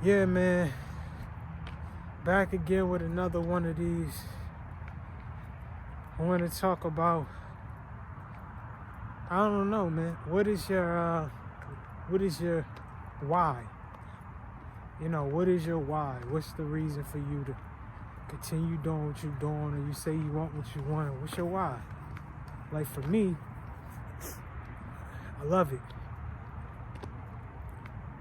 Yeah, man. Back again with another one of these. I want to talk about, I don't know, man. What is your why? What is your why? What's the reason for you to continue doing what you're doing, or you say you want what you want? What's your why? Like for me, I love it.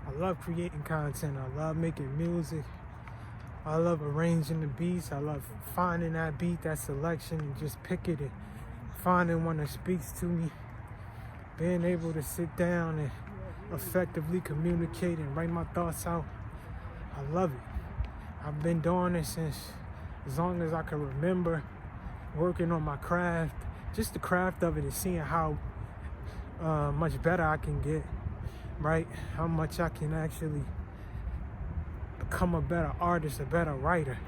I love creating content. I love making music. I love arranging the beats. I love finding that beat, that selection, and just picking it. Finding one that speaks to me. Being able to sit down and effectively communicate and write my thoughts out. I love it. I've been doing it since as long as I can remember, working on my craft. Just the craft of it and seeing how much better I can get, right? How much I can actually become a better artist, a better writer.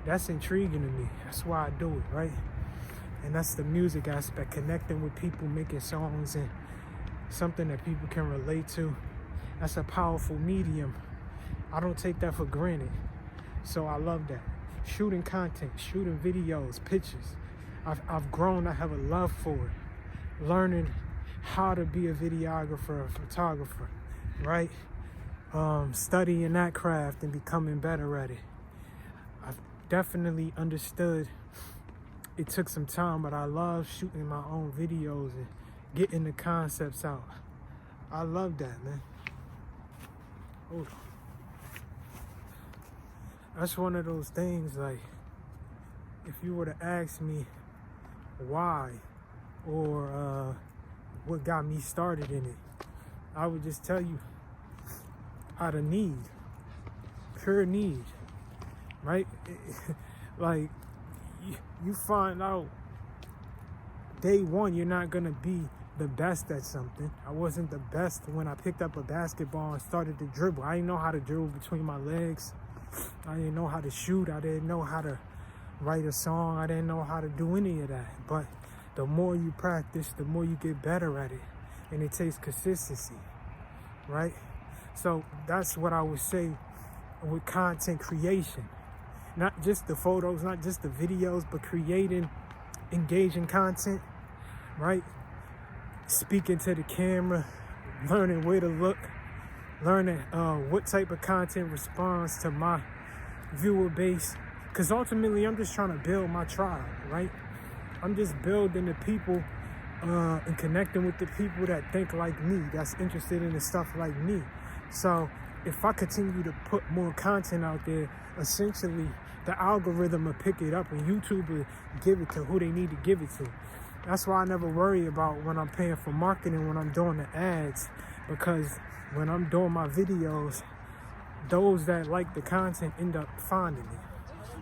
That's intriguing to me. That's why I do it, right? And that's the music aspect, connecting with people, making songs and something that people can relate to. That's a powerful medium. I don't take that for granted. So I love that. Shooting content, shooting videos, pictures. I've grown, I have a love for it. Learning how to be a videographer, a photographer, right? Studying that craft and becoming better at it. I've definitely understood it took some time, but I love shooting my own videos and getting the concepts out. I love that, man. Hold on. That's one of those things, like, if you were to ask me why or what got me started in it, I would just tell you out of need, pure need, right? Like, you find out day one you're not gonna be the best at something. I wasn't the best when I picked up a basketball and started to dribble. I didn't know how to dribble between my legs. I didn't know how to shoot. I didn't know how to write a song. I didn't know how to do any of that. But the more you practice, the more you get better at it. And it takes consistency, right? So that's what I would say with content creation. Not just the photos, not just the videos, but creating engaging content, right? Speaking to the camera, learning where to look, learning what type of content responds to my viewer base. Because ultimately, I'm just trying to build my tribe, right? I'm just building the people and connecting with the people that think like me, that's interested in the stuff like me. So if I continue to put more content out there, essentially the algorithm will pick it up and YouTube will give it to who they need to give it to. That's why I never worry about when I'm paying for marketing, when I'm doing the ads, because when I'm doing my videos, those that like the content end up finding it.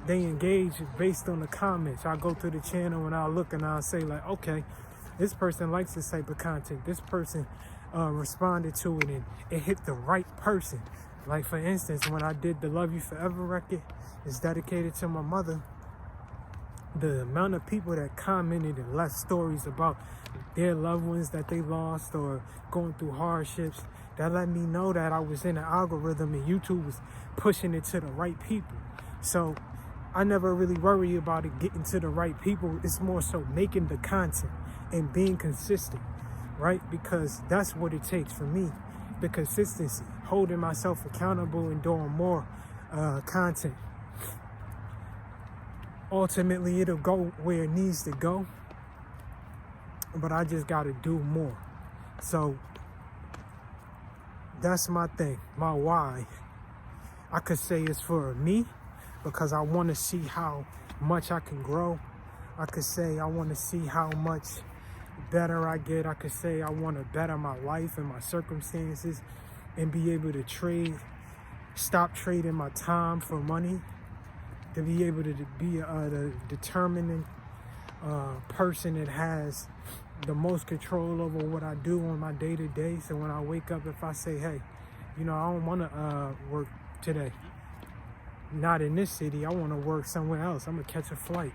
They engage based on the comments. I go to the channel and I'll look and I'll say like, okay, this person likes this type of content. This person responded to it and it hit the right person. Like for instance, when I did the Love You Forever record, it's dedicated to my mother. The amount of people that commented and left stories about their loved ones that they lost or going through hardships, that let me know that I was in an algorithm and YouTube was pushing it to the right people. So I never really worry about it getting to the right people. It's more so making the content and being consistent, right? Because that's what it takes for me, the consistency, holding myself accountable and doing more content. Ultimately, it'll go where it needs to go, but I just got to do more. So that's my thing, my why. I could say it's for me because I want to see how much I can grow. I could say I want to see how much better I get. I could say I want to better my life and my circumstances and be able to stop trading my time for money, to be able to be the determining person that has the most control over what I do on my day-to-day. So when I wake up, if I say, hey, I don't want to work today, not in this city, I want to work somewhere else. I'm going to catch a flight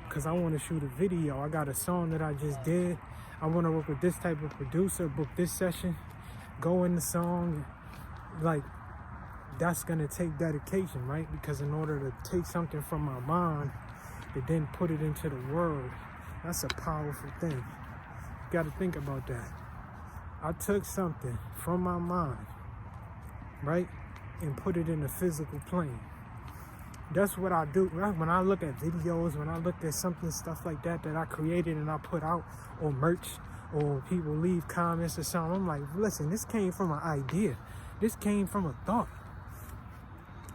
because I want to shoot a video. I got a song that I just did. I want to work with this type of producer, book this session, go in the song, like that's gonna take dedication, right? Because in order to take something from my mind and then put it into the world, that's a powerful thing. You gotta think about that. I took something from my mind, right, and put it in the physical plane. That's what I do. When I look at videos, when I look at stuff like that I created and I put out, or merch, or people leave comments or something, I'm like, listen, this came from an idea. This came from a thought,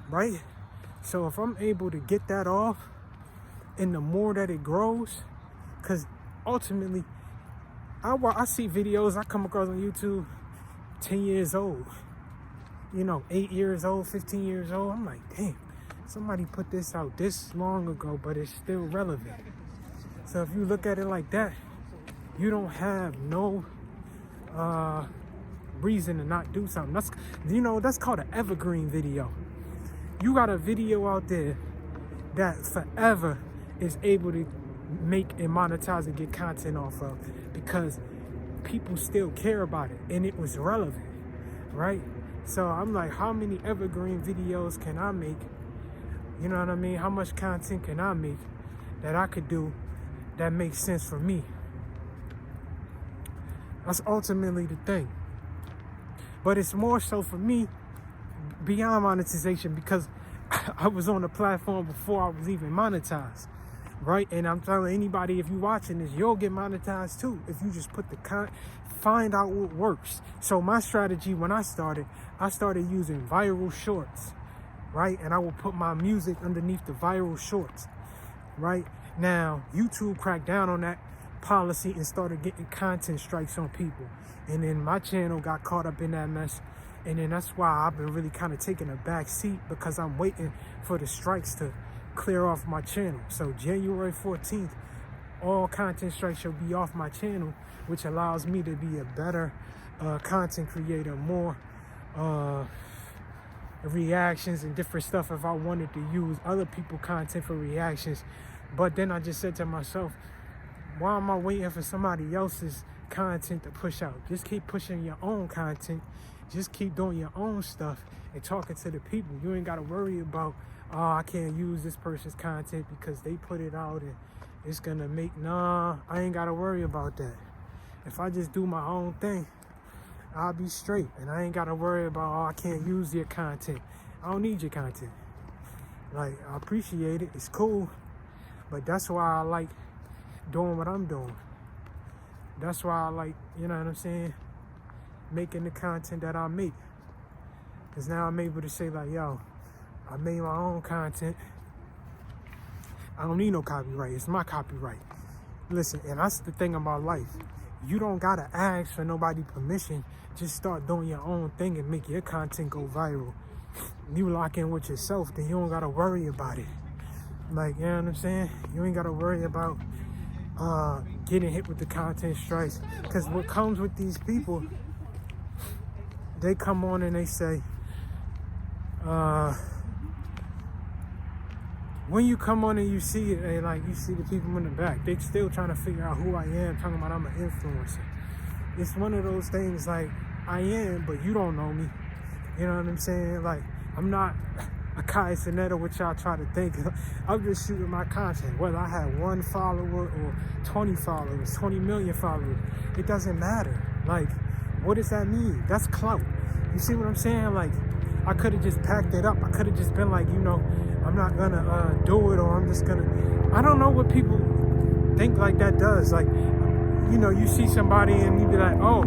right? So if I'm able to get that off, and the more that it grows, because ultimately, I see videos I come across on YouTube, 10 years old, 8 years old, 15 years old. I'm like, damn, somebody put this out this long ago, but it's still relevant. So if you look at it like that, you don't have no reason to not do something. That's called an evergreen video. You got a video out there that forever is able to make and monetize and get content off of, because people still care about it and it was relevant, right? So I'm like, how many evergreen videos can I make? You know what I mean? How much content can I make that I could do that makes sense for me? That's ultimately the thing. But it's more so for me beyond monetization, because I was on the platform before I was even monetized, right? And I'm telling anybody, if you're watching this, you'll get monetized too if you just put find out what works. So my strategy when I started using viral shorts, right? And I will put my music underneath the viral shorts, right? Now, YouTube cracked down on that policy and started getting content strikes on people. And then my channel got caught up in that mess. And then that's why I've been really kind of taking a back seat, because I'm waiting for the strikes to clear off my channel. So January 14th, all content strikes shall be off my channel, which allows me to be a better content creator, more reactions and different stuff if I wanted to use other people's content for reactions. But then I just said to myself, why am I waiting for somebody else's content to push out? Just keep pushing your own content. Just keep doing your own stuff and talking to the people. You ain't got to worry about, oh, I can't use this person's content because they put it out and it's going to make, nah, I ain't got to worry about that. If I just do my own thing, I'll be straight. And I ain't got to worry about, oh, I can't use your content. I don't need your content. Like, I appreciate it. It's cool. But that's why I like doing what I'm doing. That's why I like, you know what I'm saying, making the content that I make. Because now I'm able to say, like, yo, I made my own content. I don't need no copyright. It's my copyright. Listen, and that's the thing about life. You don't got to ask for nobody's permission. Just start doing your own thing and make your content go viral. You lock in with yourself, then you don't got to worry about it. Like, you know what I'm saying? You ain't got to worry about getting hit with the content strikes. Because what comes with these people, they come on and they say, when you come on and you see it, and like you see the people in the back, they still trying to figure out who I am, talking about I'm an influencer. It's one of those things, like, I am, but you don't know me. You know what I'm saying? Like, I'm not a Kai Cenetta, which y'all try to think. I'm just shooting my content. Whether I have 1 follower or 20 followers, 20 million followers, it doesn't matter. Like, what does that mean? That's clout. You see what I'm saying? Like, I could have just packed it up. I could have just been like, I'm not gonna do it, or I'm just gonna. I don't know what people think like that does. Like, you see somebody and you be like, oh,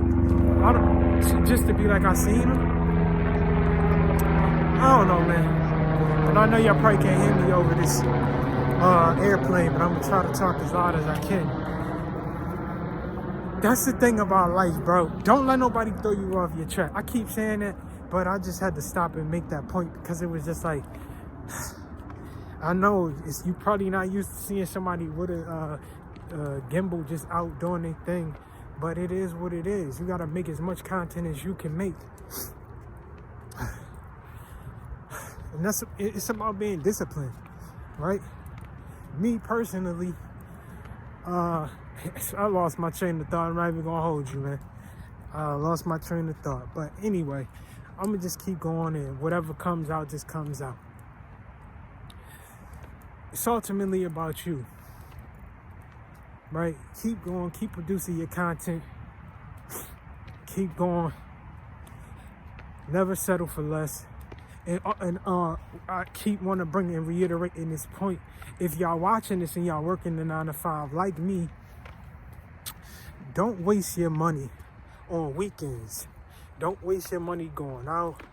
just to be like, I seen him. I don't know, man. And I know y'all probably can't hear me over this airplane, but I'm gonna try to talk as loud as I can. That's the thing about life, bro. Don't let nobody throw you off your track. I keep saying that, but I just had to stop and make that point, because it was just like, I know you probably not used to seeing somebody with a gimbal just out doing their thing, but it is what it is. You gotta make as much content as you can make. And it's about being disciplined, right? Me personally, I lost my train of thought. I'm not even gonna hold you, man. I lost my train of thought. But anyway, I'm gonna just keep going, and whatever comes out just comes out. It's ultimately about you, right? Keep going, keep producing your content, keep going, never settle for less. And I keep want to bring and reiterate in this point, if y'all watching this and y'all working the 9 to 5 like me, don't waste your money on weekends. Don't waste your money going out.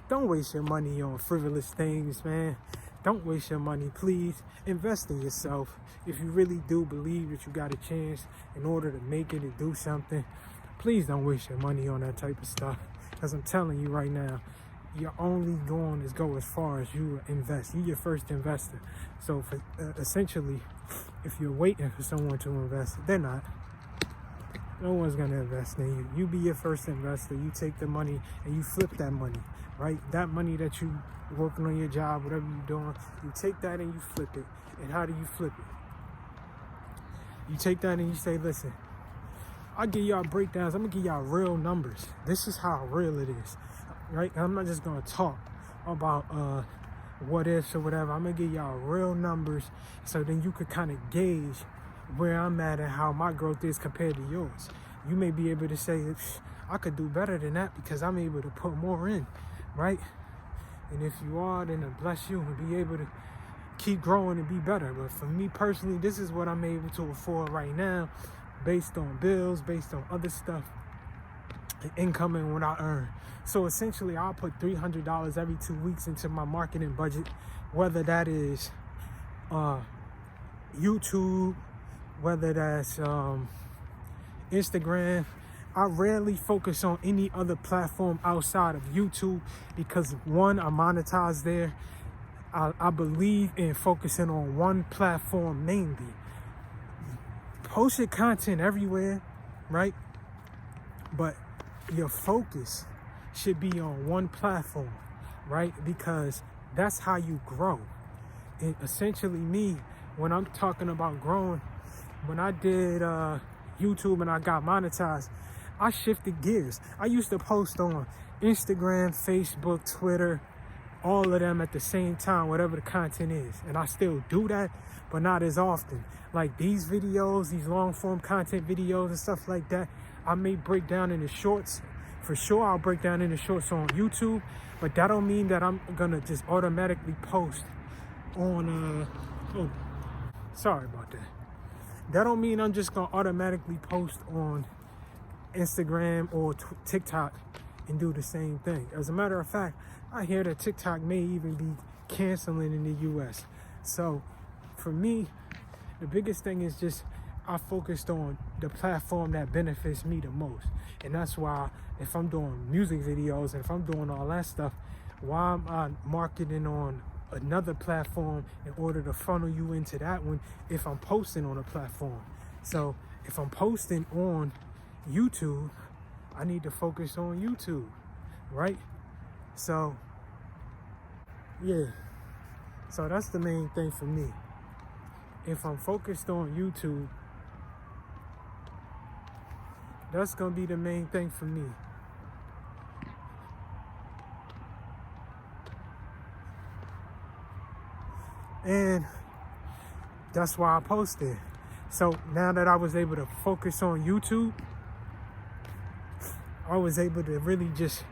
Don't waste your money on frivolous things, man. Don't waste your money, please. Invest in yourself. If you really do believe that you got a chance in order to make it and do something, please don't waste your money on that type of stuff. Because I'm telling you right now, you're only going to go as far as you invest. You're your first investor. So for, essentially, if you're waiting for someone to invest, they're not. No one's going to invest in you. You be your first investor. You take the money and you flip that money, right? That money that you working on your job, whatever you're doing, you take that and you flip it. And how do you flip it? You take that and you say, listen, I'll give y'all breakdowns. I'm going to give y'all real numbers. This is how real it is, right? I'm not just going to talk about what ifs or whatever. I'm going to give y'all real numbers so then you could kind of gauge where I'm at and how my growth is compared to yours. You may be able to say, I could do better than that because I'm able to put more in, right? And if you are, then it bless you and be able to keep growing and be better. But for me personally, this is what I'm able to afford right now based on bills, based on other stuff, and income and what I earn. So essentially, I'll put $300 every 2 weeks into my marketing budget, whether that is YouTube, whether that's Instagram. I rarely focus on any other platform outside of YouTube because one, I monetize there. I believe in focusing on one platform mainly. Post your content everywhere, right? But your focus should be on one platform, right? Because that's how you grow. And essentially me, when I'm talking about growing, when I did YouTube and I got monetized, I shifted gears. I used to post on Instagram, Facebook, Twitter, all of them at the same time, whatever the content is. And I still do that, but not as often. Like these videos, these long form content videos and stuff like that, I may break down into shorts. For sure, I'll break down into shorts on YouTube, but that don't mean that I'm gonna just automatically post on, sorry about that. That don't mean I'm just gonna automatically post on Instagram or TikTok and do the same thing. As a matter of fact, I hear that TikTok may even be canceling in the US. So for me, the biggest thing is just I focused on the platform that benefits me the most. And that's why if I'm doing music videos and if I'm doing all that stuff, why am I marketing on another platform in order to funnel you into that one if I'm posting on a platform? So if I'm posting on YouTube, I need to focus on YouTube, right? So yeah, so that's the main thing for me. If I'm focused on YouTube, that's gonna be the main thing for me. And that's why I posted. So now that I was able to focus on YouTube, I was able to really just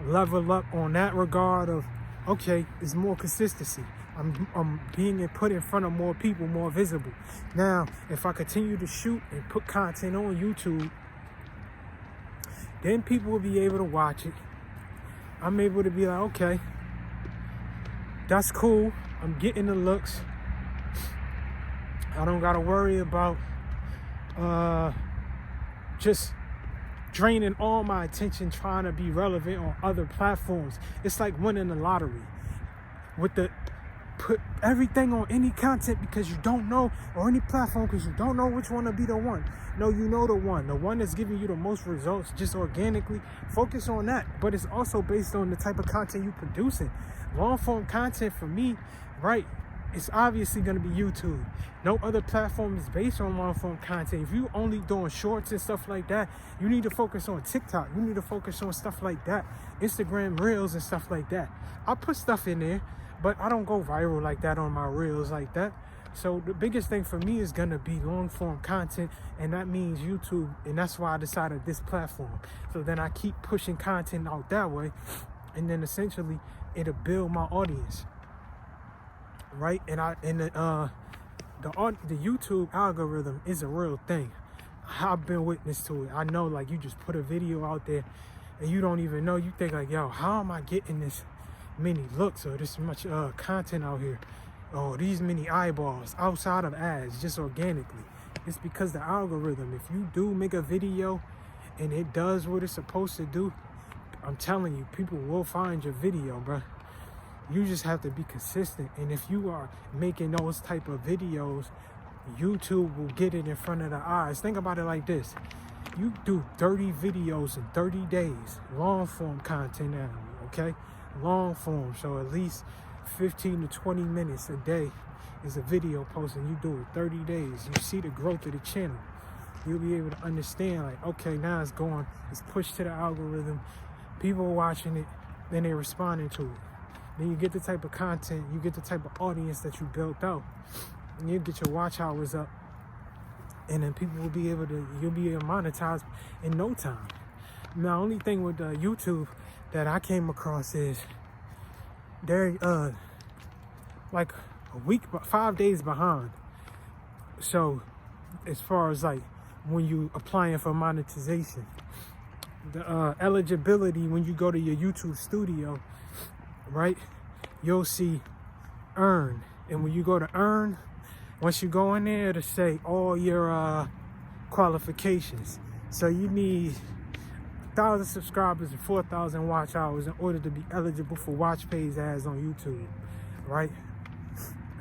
level up on that regard of, okay, it's more consistency. I'm being put in front of more people, more visible. Now, if I continue to shoot and put content on YouTube, then people will be able to watch it. I'm able to be like, okay, that's cool. I'm getting the looks. I don't gotta worry about just draining all my attention trying to be relevant on other platforms. It's like winning the lottery. With the put everything on any content because you don't know, or any platform because you don't know which one will be the one. No, you know the one that's giving you the most results just organically. Focus on that. But it's also based on the type of content you're producing. Long form content for me, right? it's obviously going to be YouTube. No other platform is based on long form content. If you only doing shorts and stuff like that, you need to focus on TikTok. You need to focus on stuff like that, Instagram Reels and stuff like that. I put stuff in there, but I don't go viral like that on my Reels like that. So the biggest thing for me is going to be long form content, and that means YouTube, and that's why I decided this platform. So then I keep pushing content out that way, and then essentially it'll build my audience. Right? And the YouTube algorithm is a real thing. I've been witness to it. I know, like, you just put a video out there and you don't even know. You think like, yo, how am I getting this many looks or this much content out here? Oh, these many eyeballs outside of ads, just organically. It's because the algorithm, if you do make a video and it does what it's supposed to do, I'm telling you, people will find your video, bro. You just have to be consistent. And if you are making those type of videos, YouTube will get it in front of the eyes. Think about it like this. You do 30 videos in 30 days, long form content now, okay? Long form, so at least 15 to 20 minutes a day is a video post, and you do it 30 days. You see the growth of the channel. You'll be able to understand, like, okay, now it's pushed to the algorithm. People are watching it, then they're responding to it. Then you get the type of content, you get the type of audience that you built out, and you get your watch hours up, and then people will be able to, you'll be able to monetize in no time. Now, the only thing with YouTube that I came across is they're like a week, 5 days behind. So as far as like when you applying for monetization, the eligibility, when you go to your YouTube studio, right, you'll see earn. And when you go to earn, once you go in there, to say all your qualifications. So you need 1,000 subscribers and 4,000 watch hours in order to be eligible for watch pays ads on YouTube, right?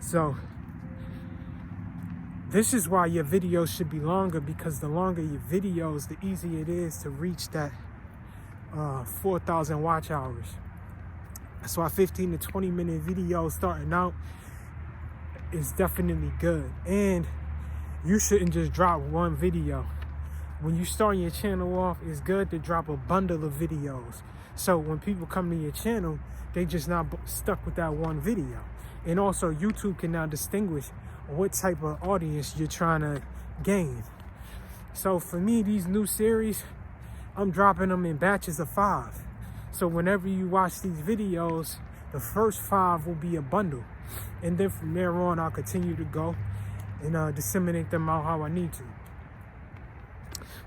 So this is why your videos should be longer, because the longer your videos, the easier it is to reach that 4,000 watch hours. That's why 15 to 20 minute videos starting out is definitely good. And you shouldn't just drop one video. When you start your channel off, it's good to drop a bundle of videos. So when people come to your channel, they just not stuck with that one video. And also YouTube can now distinguish what type of audience you're trying to gain. So for me, these new series, I'm dropping them in batches of 5. So whenever you watch these videos, the first 5 will be a bundle. And then from there on, I'll continue to go and disseminate them out how I need to.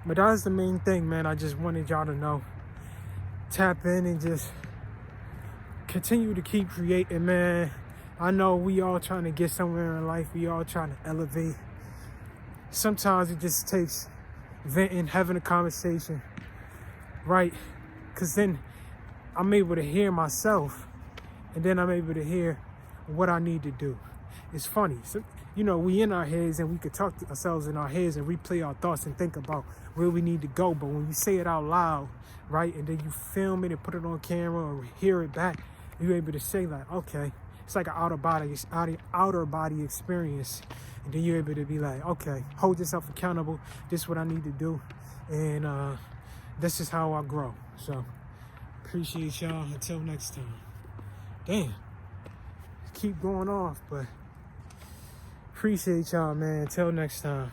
But that's the main thing, man. I just wanted y'all to know. Tap in and just continue to keep creating, man. I know we all trying to get somewhere in life. We all trying to elevate. Sometimes it just takes venting, having a conversation, right? Because then I'm able to hear myself, and then I'm able to hear what I need to do. It's funny. So, you know, we in our heads and we could talk to ourselves in our heads and replay our thoughts and think about where we need to go. But when you say it out loud, right, and then you film it and put it on camera or hear it back, you're able to say like, okay, it's like an outer body experience. And then you're able to be like, okay, hold yourself accountable. This is what I need to do. And this is how I grow. So appreciate y'all. Until next time. Damn. Keep going off, but appreciate y'all, man. Until next time.